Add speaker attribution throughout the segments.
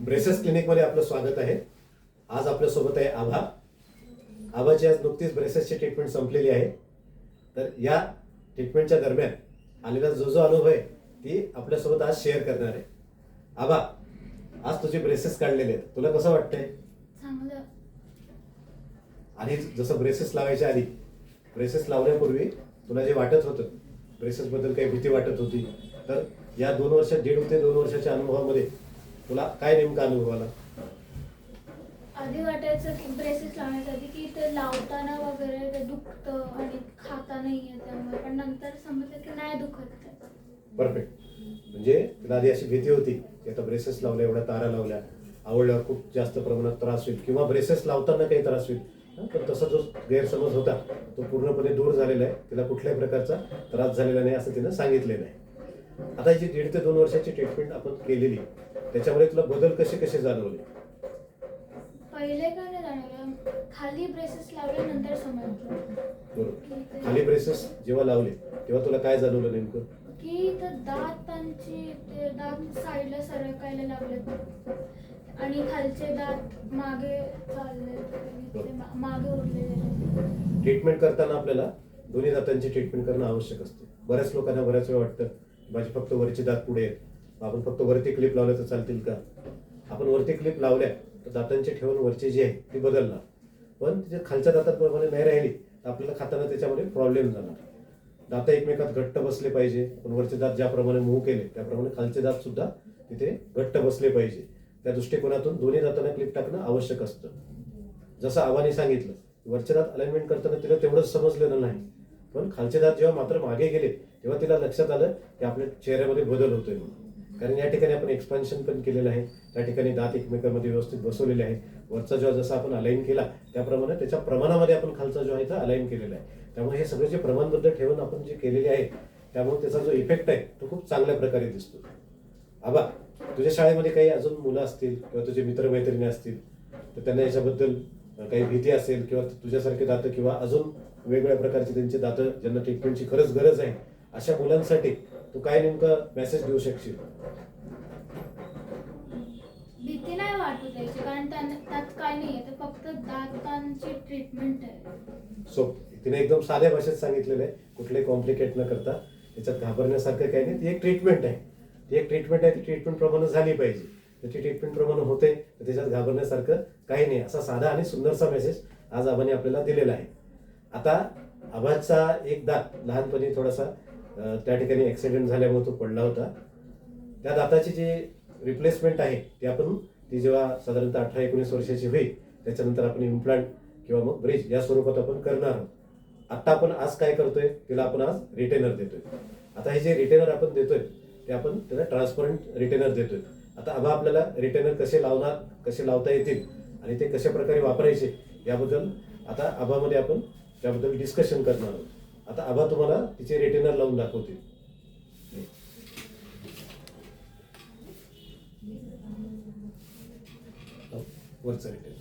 Speaker 1: Braces क्लिनिकमध्ये आपलं स्वागत आहे. आज आपल्यासोबत आहे आभा. आभाची आज नुकतीच ब्रेसेसची ट्रीटमेंट संपलेली आहे. तर या ट्रीटमेंटच्या दरम्यान आलेला जो अनुभव आहे ती आपल्यासोबत आज शेअर करणार आहे. आभा, आज तुझे ब्रेसेस काढलेले आहेत, तुला कसं वाटतंय?
Speaker 2: चांगलं.
Speaker 1: आणि जसं ब्रेसेस लावायच्या आधी, ब्रेसेस लावण्यापूर्वी तुला जे वाटत होतं, ब्रेसेस बद्दल काही भीती वाटत होती, तर या 2 वर्ष, 1.5 ते 2 वर्षाच्या अनुभवामध्ये तुला काय नेमका अनुभव आला?
Speaker 2: आधी वाटायचं की ब्रेसेस लावण्याच्या आधी की ते लावताना वगैरे ते दुखतं आणि खाता नाही येत त्यामुळे, पण नंतर समजलं की नाही दुखत ते.
Speaker 1: परफेक्ट. म्हणजे तुला आधी अशी भीती होती की आता ब्रेसेस लावल्या, एवढ्या तारा लावल्या, आवडल्यावर खूप जास्त प्रमाणात त्रास होईल किंवा ब्रेसेस लावताना काही त्रास होईल, तर तसा जो गैरसमज होता तो पूर्णपणे दूर झालेला आहे. तिला कुठल्याही प्रकारचा त्रास झालेला नाही असं तिनं सांगितलेलं आहे. आता जी 1.5 ते 2 वर्षाची ट्रीटमेंट आपण केलेली, त्याच्यामध्ये तुला बदल कसे कसे जाणवले?
Speaker 2: पहिले काय नाही जाणवलं, खाली ब्रेसेस लावल्यानंतर समजलं
Speaker 1: बरोबर. खाली ब्रेसेस जेव्हा लावले तेव्हा तुला काय जाणवलं नेमकं?
Speaker 2: की ते दात साईडला सरकायला लागले आणि खालचे दात मागे चालले, मागे उरलेले.
Speaker 1: ट्रीटमेंट करताना आपल्याला दोन्ही दातांची ट्रीटमेंट करणं आवश्यक असते. बऱ्याच लोकांना बऱ्याच वेळा वाटतं माझे फक्त वरचे दात पुढे आहेत, आपण फक्त वरती क्लिप लावल्या तर चालतील का? आपण वरती क्लिप लावल्या तर दातांची ठेवून वरची जी आहे ती बदलणार, पण तिच्या खालच्या दातांप्रमाणे नाही राहिली तर आपल्याला खाताना त्याच्यामध्ये प्रॉब्लेम जाणार. दात एकमेकात घट्ट बसले पाहिजे. आपण वरचे दात ज्याप्रमाणे मूव्ह केले त्याप्रमाणे खालचे दात सुद्धा तिथे घट्ट बसले पाहिजे. त्या दृष्टिकोनातून दोन्ही दातांना क्लिप टाकणं आवश्यक असतं. जसं आव्हाने सांगितलं, वरचे दात अलाइनमेंट करताना तिला तेवढंच समजलेलं नाही, पण खालचे दात जेव्हा मात्र मागे गेले तेव्हा तिला लक्षात आलं की आपल्या चेहऱ्यामध्ये बदल होतोय म्हणून. कारण या ठिकाणी आपण एक्सपान्शन पण केलेलं आहे, त्या ठिकाणी दात एकमेकांमध्ये व्यवस्थित बसवलेले आहे. वरचा जो जसा आपण अलाइन केला त्याप्रमाणे त्याच्या प्रमाणामध्ये आपण खालचा जो आहे तो अलाइन केलेला आहे. त्यामुळे हे सगळे जे प्रमाणबद्ध ठेवून आपण जे केलेले आहे त्यामुळे त्याचा जो इफेक्ट आहे तो खूप चांगल्या प्रकारे दिसतो. आबा, तुझ्या शाळेमध्ये काही अजून मुलं असतील किंवा तुझे मित्रमैत्रिणी असतील तर त्यांना याच्याबद्दल काही भीती असेल किंवा तुझ्यासारखे दातं किंवा अजून वेगवेगळ्या प्रकारचे त्यांचे दातं ज्यांना ट्रीटमेंटची खरंच गरज आहे, अशा मुलांसाठी तू काय नेमका मेसेज देऊ शकशील?
Speaker 2: भीती नाही वाटू द्यायची, कारण त्यात काय नाहीये, ते फक्त दातांची ट्रीटमेंट आहे.
Speaker 1: सो तिने एकदम साध्या भाषेत सांगितलेलं आहे, कुठले कॉम्प्लिकेट न करता. त्याच्यात घाबरण्यासारखं काही नाही. ती एक ट्रीटमेंट आहे, ती ट्रीटमेंट प्रमाणे झाली पाहिजे. त्याची ट्रीटमेंट प्रमाणे होते तर त्याच्यात घाबरण्यासारखं काही नाही, असा साधा आणि सुंदरसा मेसेज आज आबाने आपल्याला दिलेला आहे. आता आबाचा एक दात लहानपणी थोडासा त्या ठिकाणी ऍक्सिडेंट झाल्यामुळे तो पडला होता. त्या दाताची जी रिप्लेसमेंट आहे ती जेव्हा साधारणतः 18-19 वर्षाची होईल त्याच्यानंतर आपण इम्प्लांट किंवा मग ब्रिज या स्वरूपात आपण करणार आहोत. आता आपण आज काय करतोय, तिला आपण आज रिटेनर देतोय. आता हे जे रिटेनर आपण देतोय ते आपण त्याला ट्रान्सपरंट रिटेनर देतोय. आता आबा आपल्याला रिटेनर कसे लावता येतील आणि ते कशा प्रकारे वापरायचे याबद्दल आता आबामध्ये आपण त्याबद्दल डिस्कशन करणार आहोत. आता आबा तुम्हाला तिचे रिटेनर लावून दाखवतील. वरचं रिटेनर.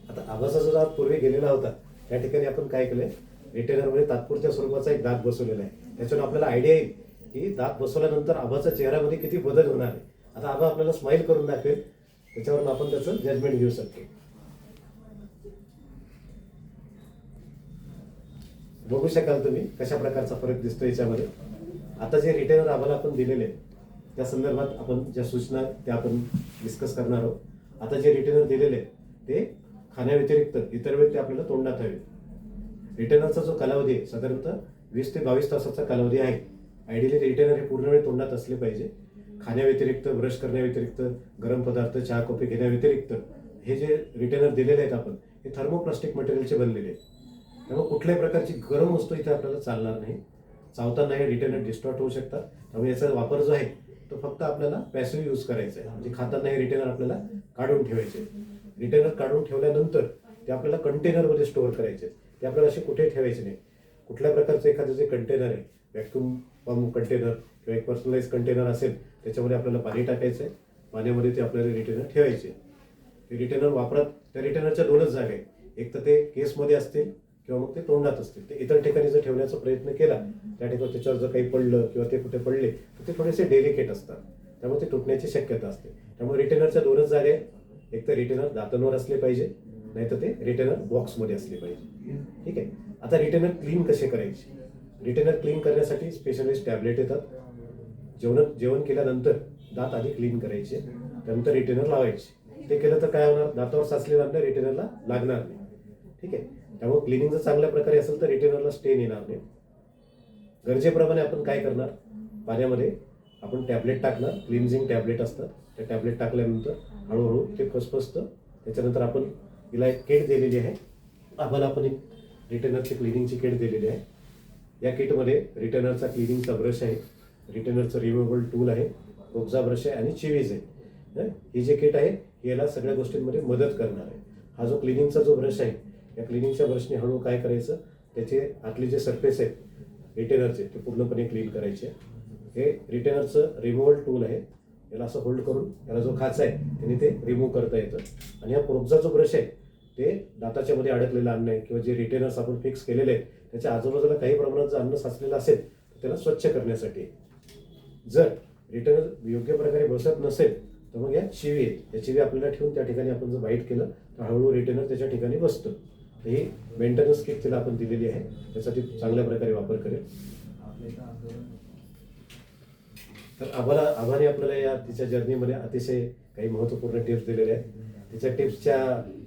Speaker 1: आता आबाचा जो दात पूर्वी गेलेला होता त्या ठिकाणी आपण काय केलंय, रिटेनरमध्ये तात्पुरत्या स्वरूपाचा एक दात बसवलेला आहे. त्याच्यावर आपल्याला आयडिया येईल की दात बसवल्यानंतर आबाच्या चेहऱ्यामध्ये किती बदल होणार आहे. आता आबा आपल्याला स्माइल करून दाखवेल, त्याच्यावरून आपण त्याचं जजमेंट घेऊ शकतो. बघू शकाल तुम्ही कशा प्रकारचा फरक दिसतो याच्यामध्ये. आता जे रिटेनर आम्हाला आपण दिलेले त्या संदर्भात आपण ज्या सूचना त्या आपण डिस्कस करणार आहोत. आता जे रिटेनर दिलेले ते खाण्याव्यतिरिक्त इतर वेळी ते आपल्याला तोंडात हवे. रिटेनरचा जो कालावधी आहे साधारणतः 20 ते 22 तासाचा कालावधी आहे. आयडियली रिटेनर हे पूर्ण वेळ तोंडात असले पाहिजे. खाण्याव्यतिरिक्त, ब्रश करण्याव्यतिरिक्त, गरम पदार्थ, चहा कॉफी घेण्याव्यतिरिक्त हे जे रिटेनर दिलेले आहेत आपण हे थर्मोप्लास्टिक मटेरियलचे बनलेले आहेत. त्यामुळे कुठल्याही प्रकारची गरम वस्तू इथे आपल्याला चालणार नाही. चावताना हे रिटेनर डिस्टॉर्ट होऊ शकतात. त्यामुळे याचा वापर जो आहे तो फक्त आपल्याला पॅसिव्ह यूज करायचा आहे, म्हणजे खाताना हे रिटेनर आपल्याला काढून ठेवायचे. रिटेनर काढून ठेवल्यानंतर ते आपल्याला कंटेनरमध्ये स्टोअर करायचे आहेत. ते आपल्याला असे कुठे ठेवायचे नाही. कुठल्या प्रकारचं एखादं जे कंटेनर आहे, व्हॅक्यूम पंप कंटेनर किंवा एक पर्सनलाइज कंटेनर असेल, त्याच्यामध्ये आपल्याला पाणी टाकायचं आहे. पाण्यामध्ये ते आपल्याला रिटेनर ठेवायचे. ते रिटेनर वापरात त्या रिटेनरच्या 2च जागा आहे. एक तर ते केसमध्ये असतील किंवा मग ते तोंडात असतील. ते इतर ठिकाणी जर ठेवण्याचा प्रयत्न केला, त्या ठिकाणी त्याच्यावर जर काही पडलं किंवा ते कुठे पडले तर ते थोडेसे डेलिकेट असतात, त्यामुळे ते तुटण्याची शक्यता असते. त्यामुळे रिटेनरच्या 2च जागा आहे. एक तर रिटेनर दातांवर असले पाहिजे, नाहीतर ते रिटेनर बॉक्समध्ये असले पाहिजे. ठीक आहे. आता रिटेनर क्लीन कसे करायचे? रिटेनर क्लीन करण्यासाठी स्पेशलिस्ट टॅबलेट येतात. जेवण केल्यानंतर दात आधी क्लीन करायचे, त्यानंतर रिटेनर लावायचे. ते केलं तर काय होणार? दातावर साचलेलं अन्न रिटेनरला लागणार नाही. ठीक आहे. त्यामुळे क्लिनिंग जर चांगल्या प्रकारे असेल तर रिटेनरला स्टेन येणार नाही. गरजेप्रमाणे आपण काय करणार? पाण्यामध्ये आपण टॅबलेट टाकणार. क्लिन्झिंग टॅबलेट असतात. त्या टॅबलेट टाकल्यानंतर हळूहळू ते फसफसतं. त्याच्यानंतर आपण हिला एक किट दिलेली आहे. आम्हाला आपण एक रिटेनरची क्लिनिंगची किट दिलेली आहे. या किटमध्ये रिटेनरचा क्लिनिंगचा ब्रश आहे, रिटेनरचं रिमूव्हेबल टूल आहे, रोक्झा ब्रश आहे आणि चिवीज आहे. ही जे किट आहे याला सगळ्या गोष्टींमध्ये मदत करणार आहे. हा जो क्लिनिंगचा जो ब्रश आहे, या क्लिनिंगच्या ब्रशने हळू काय करायचं, त्याचे आतले जे सरफेस आहेत रिटेनरचे ते पूर्णपणे क्लीन करायचे. हे रिटेनरचं रिमूव्हल टूल आहे. याला असं होल्ड करून याला जो खाचा आहे त्याने ते रिमूव्ह करता येतं. आणि हा रोक्झा जो ब्रश आहे ते दाताच्या मध्ये अडकलेलं अन्न आहे किंवा जे रिटेनर्स आपण फिक्स केलेले आहेत त्याच्या आजूबाजूला काही प्रमाणात जर अन्न साचलेलं असेल तर त्याला स्वच्छ करण्यासाठी. जर रिटेनर योग्य प्रकारे बसत नसेल तर मग या चिवी आहेत, या चिवी आपल्याला ठेवून त्या ठिकाणी आपण जर बाईट केलं तर हळूहळू रिटेनर त्याच्या ठिकाणी बसतं. तर ही मेंटेनन्स किट तिला आपण दिलेली आहे, त्यासाठी चांगल्या प्रकारे वापर करेल. तर आभाने आपल्याला या तिच्या जर्नीमध्ये अतिशय काही महत्त्वपूर्ण टिप्स दिलेल्या आहेत. तिच्या टिप्सच्या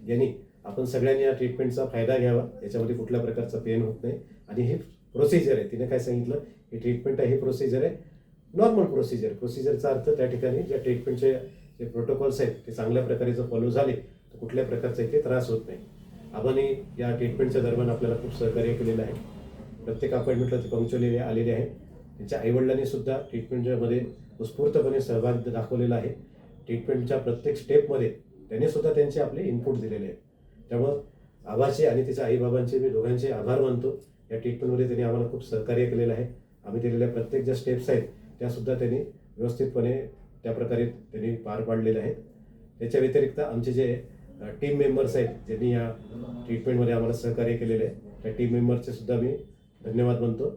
Speaker 1: यांनी आपण सगळ्यांनी या ट्रीटमेंटचा फायदा घ्यावा. याच्यामध्ये कुठल्या प्रकारचा पेन होत नाही. आणि ही प्रोसिजर आहे, तिने काय सांगितलं, ही ट्रीटमेंट आहे, ही प्रोसिजर आहे, नॉर्मल प्रोसिजर. प्रोसिजरचा अर्थ त्या ठिकाणी ज्या ट्रीटमेंटचे जे प्रोटोकॉल्स आहेत ते चांगल्या प्रकारे जर फॉलो झाले तर कुठल्या प्रकारचा इथे त्रास होत नाही. आबाने या ट्रीटमेंटच्या दरम्यान आपल्याला खूप सहकार्य केलेलं आहे. प्रत्येक अपॉइंटमेंटला ते पंक्च्युअली आलेले आहे. त्यांच्या आईवडिलांनी सुद्धा ट्रीटमेंटमध्ये उत्स्फूर्तपणे सहभाग दाखवलेला आहे. ट्रीटमेंटच्या प्रत्येक स्टेपमध्ये त्यांनी सुद्धा त्यांचे आपले इनपुट दिलेले आहेत. त्यामुळं आबाचे आणि तिच्या आईबाबांचे मी दोघांचे आभार मानतो. या ट्रीटमेंटमध्ये त्यांनी आम्हाला खूप सहकार्य केलेलं आहे. आम्ही दिलेल्या प्रत्येक ज्या स्टेप्स आहेत त्यासुद्धा त्यांनी व्यवस्थितपणे त्याप्रकारे त्यांनी पार पाडलेल्या आहेत. त्याच्या व्यतिरिक्त आमचे जे टीम मेंबर्स आहेत ज्यांनी या ट्रीटमेंटमध्ये आम्हाला सहकार्य केलेलं आहे त्या टीम मेंबर्सचे सुद्धा मी धन्यवाद मानतो.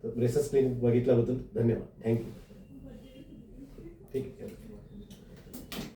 Speaker 1: ब्रेसेस क्लिनिक बघितल्याबद्दल धन्यवाद. थँक्यू. ठीक आहे.